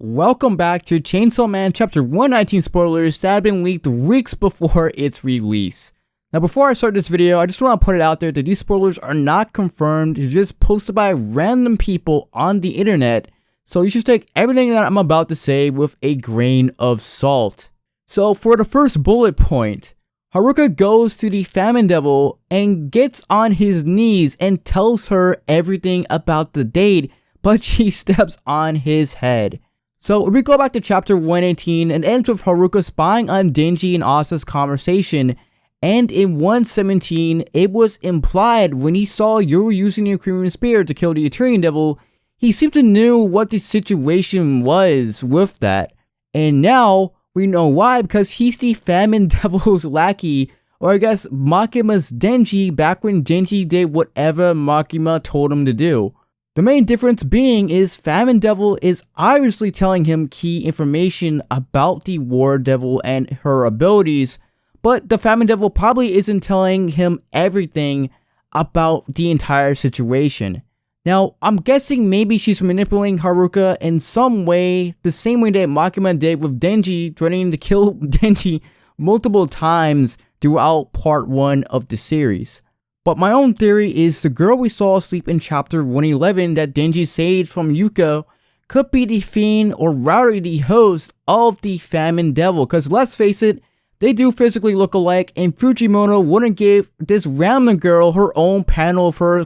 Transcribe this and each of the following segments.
Welcome back to Chainsaw Man Chapter 119 spoilers that have been leaked weeks before its release. Now before I start this video, I just want to put it out there that these spoilers are not confirmed, they're just posted by random people on the internet, so you should take everything that I'm about to say with a grain of salt. So for the first bullet point, Haruka goes to the Famine Devil and gets on his knees and tells her everything about the date, but she steps on his head. So we go back to chapter 118 and ends with Haruka spying on Denji and Asa's conversation, and in 117 it was implied when he saw Yoru using the Cream Spear to kill the Ethereum Devil, he seemed to know what the situation was with that. And now we know why, because he's the Famine Devil's lackey, or I guess Makima's Denji, back when Denji did whatever Makima told him to do. The main difference being is Famine Devil is obviously telling him key information about the War Devil and her abilities, but the Famine Devil probably isn't telling him everything about the entire situation. Now, I'm guessing maybe she's manipulating Haruka in some way, the same way that Makima did with Denji, threatening to kill Denji multiple times throughout part 1 of the series. But my own theory is the girl we saw asleep in chapter 111 that Denji saved from Yuko could be the fiend, or rather the host of the Famine Devil, because let's face it, they do physically look alike, and Fujimoto wouldn't give this random girl her own panel of her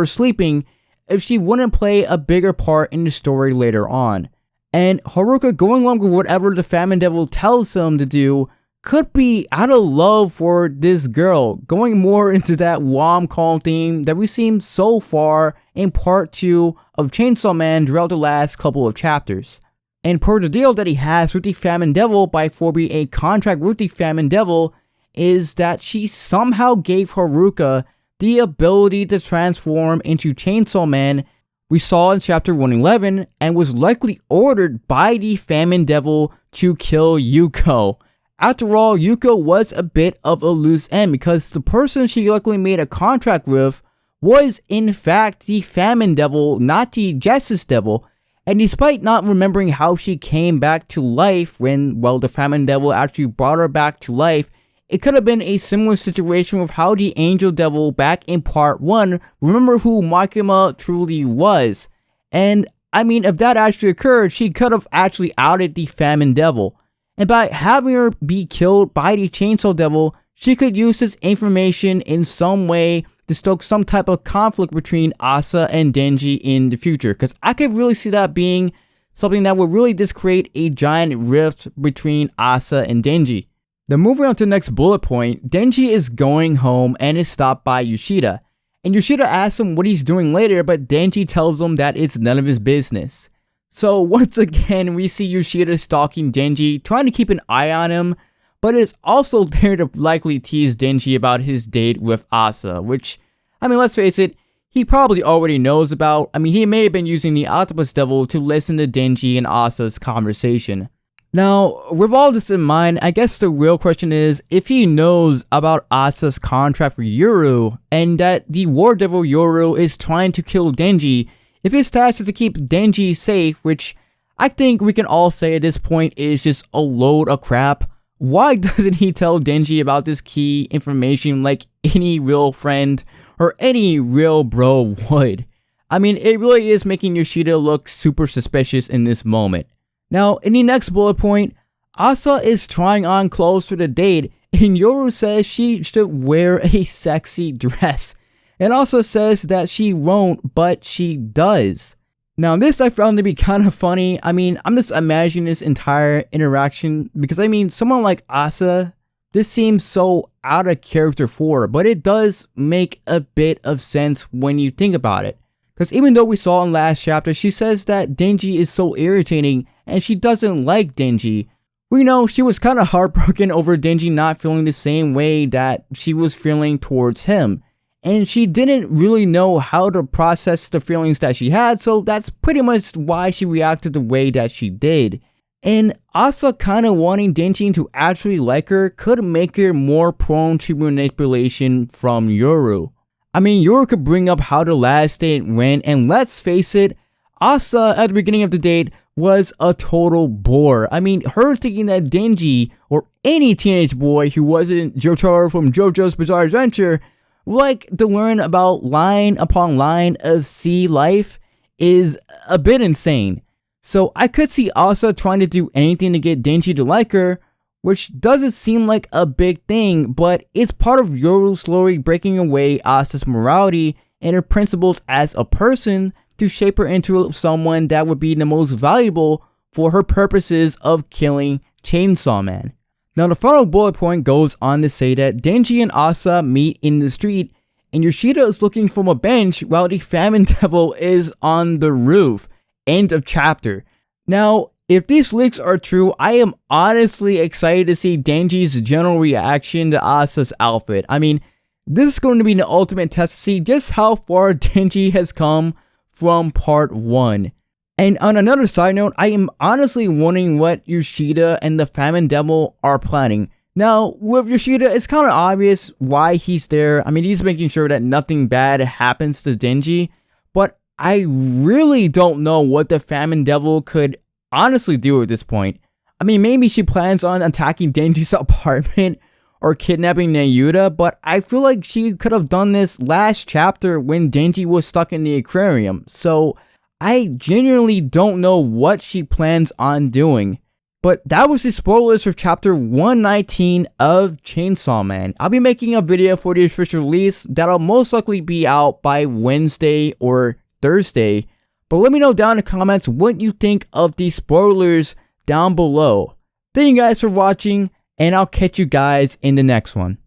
sleeping if she wouldn't play a bigger part in the story later on. And Haruka going along with whatever the Famine Devil tells him to do could be out of love for this girl, going more into that rom-com theme that we've seen so far in part 2 of Chainsaw Man throughout the last couple of chapters. And per the deal that he has with the Famine Devil by forming a contract with the Famine Devil is that she somehow gave Haruka the ability to transform into Chainsaw Man we saw in chapter 111 and was likely ordered by the Famine Devil to kill Yuko. After all, Yuko was a bit of a loose end because the person she likely made a contract with was in fact the Famine Devil, not the Justice Devil, and despite not remembering how she came back to life when, well, the Famine Devil actually brought her back to life, it could have been a similar situation with how the Angel Devil back in part 1 remember who Makima truly was. And I mean, if that actually occurred, she could have actually outed the Famine Devil. And by having her be killed by the Chainsaw Devil, she could use this information in some way to stoke some type of conflict between Asa and Denji in the future. Because I could really see that being something that would really just create a giant rift between Asa and Denji. Then moving on to the next bullet point, Denji is going home and is stopped by Yoshida. And Yoshida asks him what he's doing later, but Denji tells him that it's none of his business. So once again, we see Yoshida stalking Denji, trying to keep an eye on him, but is also there to likely tease Denji about his date with Asa, which, I mean, let's face it, he probably already knows about. I mean, he may have been using the Octopus Devil to listen to Denji and Asa's conversation. Now, with all this in mind, I guess the real question is if he knows about Asa's contract with Yoru, and that the War Devil Yoru is trying to kill Denji. If his task is to keep Denji safe, which I think we can all say at this point is just a load of crap, why doesn't he tell Denji about this key information like any real friend or any real bro would? I mean, it really is making Yoshida look super suspicious in this moment. Now, in the next bullet point, Asa is trying on clothes for the date, and Yoru says she should wear a sexy dress. It also says that she won't, but she does. Now this I found to be kind of funny. I mean, I'm just imagining this entire interaction because I mean, someone like Asa, this seems so out of character for her, but it does make a bit of sense when you think about it. Because even though we saw in last chapter, she says that Denji is so irritating and she doesn't like Denji. We know she was kind of heartbroken over Denji not feeling the same way that she was feeling towards him. And she didn't really know how to process the feelings that she had, so that's pretty much why she reacted the way that she did. And Asa kind of wanting Denji to actually like her could make her more prone to manipulation from Yoru. I mean, Yoru could bring up how the last date went, and let's face it, Asa at the beginning of the date was a total bore. I mean, her thinking that Denji, or any teenage boy who wasn't Jotaro from JoJo's Bizarre Adventure, would like to learn about line upon line of sea life is a bit insane. So I could see Asa trying to do anything to get Denji to like her, which doesn't seem like a big thing, but it's part of Yoru slowly breaking away Asa's morality and her principles as a person to shape her into someone that would be the most valuable for her purposes of killing Chainsaw Man. Now the final bullet point goes on to say that Denji and Asa meet in the street and Yoshida is looking from a bench while the Famine Devil is on the roof. End of chapter. Now, if these leaks are true, I am honestly excited to see Denji's general reaction to Asa's outfit. I mean, this is going to be the ultimate test to see just how far Denji has come from part 1. And on another side note, I am honestly wondering what Yoshida and the Famine Devil are planning. Now, with Yoshida, it's kind of obvious why he's there. I mean, he's making sure that nothing bad happens to Denji, but I really don't know what the Famine Devil could honestly do at this point. I mean, maybe she plans on attacking Denji's apartment or kidnapping Nayuta, but I feel like she could have done this last chapter when Denji was stuck in the aquarium. So I genuinely don't know what she plans on doing. But that was the spoilers for chapter 119 of Chainsaw Man. I'll be making a video for the official release that'll most likely be out by Wednesday or Thursday. But let me know down in the comments what you think of these spoilers down below. Thank you guys for watching, and I'll catch you guys in the next one.